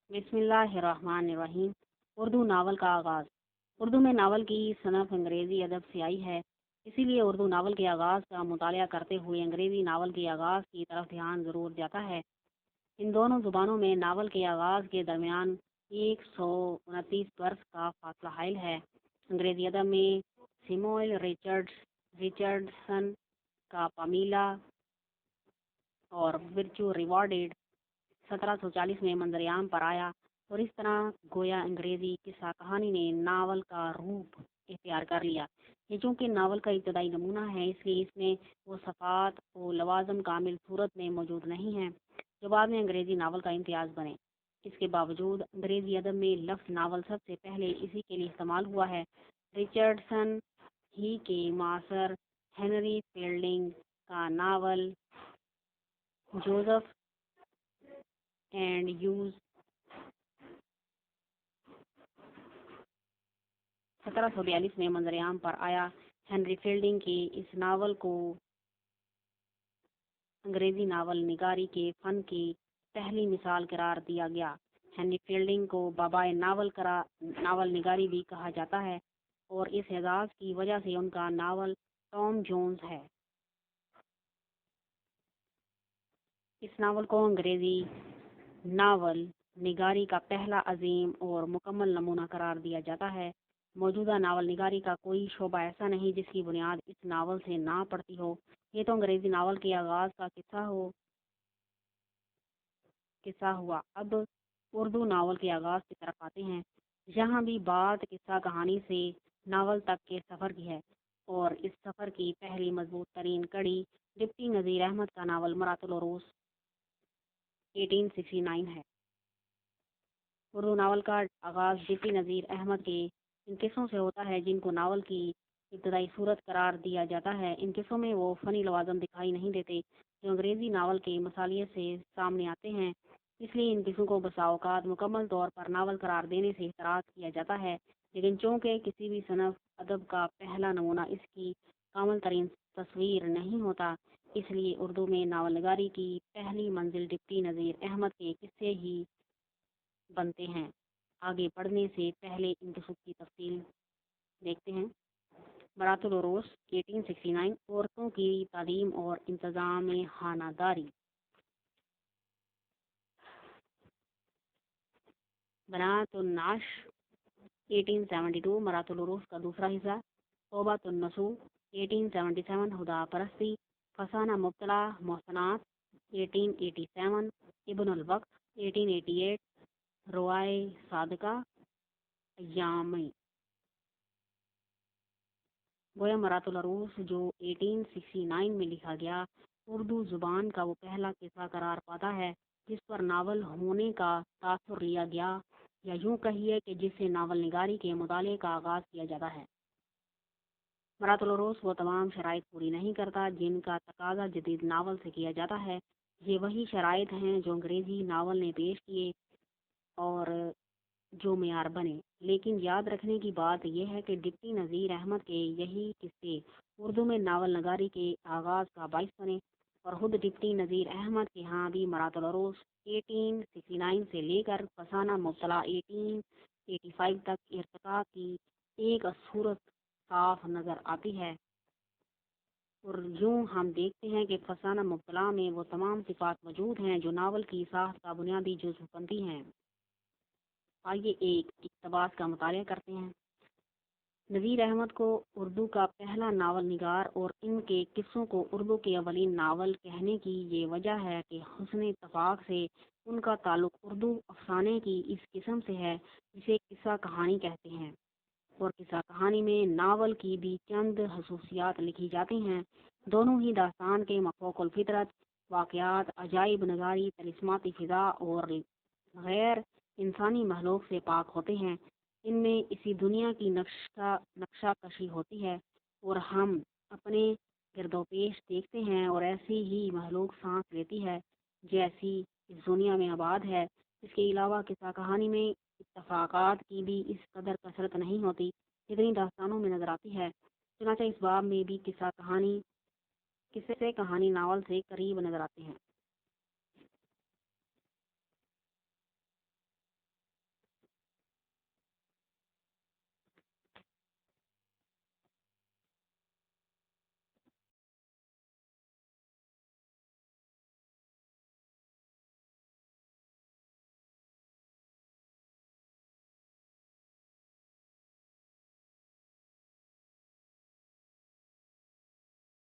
बिस्मिल्लाहिर्रहमानिर्रहीम। उर्दू नावल का आगाज़। उर्दू में नावल की सनफ़ अंग्रेज़ी अदब से आई है, इसीलिए उर्दू नावल के आगाज़ का मुतालिया करते हुए अंग्रेज़ी नावल के आगाज़ की तरफ ध्यान ज़रूर जाता है। इन दोनों ज़ुबानों में नावल के आगाज़ के दरमियान 129 बरस का फासला हायल है। अंग्रेज़ी अदब में सिमोइल रिचर्डसन का पामीला और विर्चू रिवॉर्डेड 1740 में मंजरेआम पर आया और इस तरह गोया अंग्रेजी किस्सा कहानी ने नावल का रूप इख्तियार कर लिया। ये चूँकि नावल का इब्तदाई नमूना है, इसलिए इसमें वो सफ़ात और लवाज़म कामिल सूरत में मौजूद नहीं है जो बाद में अंग्रेज़ी नावल का इम्तियाज़ बने। इसके बावजूद अंग्रेज़ी अदब में लफ्ज़ नावल सबसे पहले इसी के लिए इस्तेमाल हुआ है। रिचर्डसन ही के मासर हेनरी फील्डिंग का नावल जोसेफ एंड यूज 1742 में मंजरेआम पर आया। हेनरी फील्डिंग के इस नावल को अंग्रेज़ी नावल निगारी के फ़न की पहली मिसाल करार दिया गया। हेनरी फील्डिंग को बाबाए नावल निगारी भी कहा जाता है और इस एजाज़ की वजह से उनका नावल टॉम जोन्स है। इस नावल को अंग्रेज़ी नावल निगारी का पहला अजीम और मुकम्मल नमूना करार दिया जाता है। मौजूदा नावल निगारी का कोई शोबा ऐसा नहीं जिसकी बुनियाद इस नावल से ना पड़ती हो। ये तो अंग्रेज़ी नावल के आगाज़ का किस्सा हुआ। अब उर्दू नावल के आगाज़ की तरफ आते हैं। यहाँ भी बात किस्सा कहानी से नावल तक के सफ़र की है और इस सफ़र की पहली मजबूत तरीन कड़ी डिप्टी नज़ीर अहमद का नावल मरातुल उरूस 1869 है। उर्दू नावल का आगाज़ डिप्टी नज़ीर अहमद के इन किस्सों से होता है जिनको नावल की इब्तदाई सूरत करार दिया जाता है। इन किस्सों में वो फ़नी लवाज़म दिखाई नहीं देते जो अंग्रेज़ी नावल के मसालिये से सामने आते हैं, इसलिए इन किस्सों को बसा औक़ात मुकम्मल तौर पर नावल करार देने से इतराज़ किया जाता है। लेकिन चूँकि किसी भी सनफ़ अदब का पहला नमूना इसकी कामिल तरीन तस्वीर नहीं होता, इसलिए उर्दू में नावल निगारी की पहली मंजिल डिप्टी नज़ीर अहमद के किस्से ही बनते हैं। आगे बढ़ने से पहले इन किस्सों की तफसील देखते हैं। मरातुल उरूस 1869 औरतों की तालीम और इंतज़ाम खानादारी। बनातुन नाश 1872 मरातुल उरूस का दूसरा हिस्सा। तौबातुन नसूह 1877 हुदा परस्ती। फसाना मुब्तला मोहसनात 1887। इब्नुल वक्त 1888। रवाए सादका अय्यामी। गोया मरातुल उरूस जो 1869 में लिखा गया, उर्दू ज़ुबान का वो पहला किस्सा करार पाता है जिस पर नावल होने का तासुर लिया गया, या यूँ कहिए कि जिससे नावल निगारी के मुताले का आगाज़ किया जाता है। मरातुल उरूस वो तमाम शराइत पूरी नहीं करता जिनका तकाजा जदीद नावल से किया जाता है। ये वही शराइत हैं जो अंग्रेज़ी नावल ने पेश किए और जो मेयार बने। लेकिन याद रखने की बात यह है कि डिप्टी नज़ीर अहमद के यही किस्से उर्दू में नावल नगारी के आगाज़ का बाइस बने और ख़ुद डिप्टी नज़ीर अहमद के यहाँ भी मरातुल उरूस 1869 से लेकर फसाना मुब्तला 1885 तक इर्तिका की एक सूरत साफ नज़र आती है। और यूँ हम देखते हैं कि फसाना मुब्तला में वो तमाम सिफ़ात मौजूद हैं जो नावल की साख का बुनियादी जुज़्व बनती हैं। आइए एक इक़्तिबास का मुतालिया करते हैं। नज़ीर अहमद को उर्दू का पहला नावल निगार और इनके किस्सों को उर्दू के अवलीन नावल कहने की ये वजह है कि हुस्न इत्तफ़ाक़ से उनका ताल्लुक़ उर्दू अफ़साने की इस किस्म से है जिसे किस्सा कहानी कहते हैं, और किस्सा कहानी में नावल की भी चंद खसूसियात लिखी जाती हैं। दोनों ही दास्तान के मफ़ूक़ुल फ़ितरत वाक़यात, अजाइब नगारी, तलिस्माती फ़िज़ा और गैर इंसानी महलूक से पाक होते हैं। इनमें इसी दुनिया की नक्शा कशी होती है और हम अपने गिरदोपेश देखते हैं और ऐसी ही महलूक सांस लेती है जैसी इस दुनिया में आबाद है। इसके अलावा किस्सा कहानी में इत्तफ़ाक़ात की भी इस कदर कसरत नहीं होती जितनी दास्तानों में नज़र आती है। चुनांचे इस बाब में भी किस्से कहानी नावल से करीब नज़र आते हैं।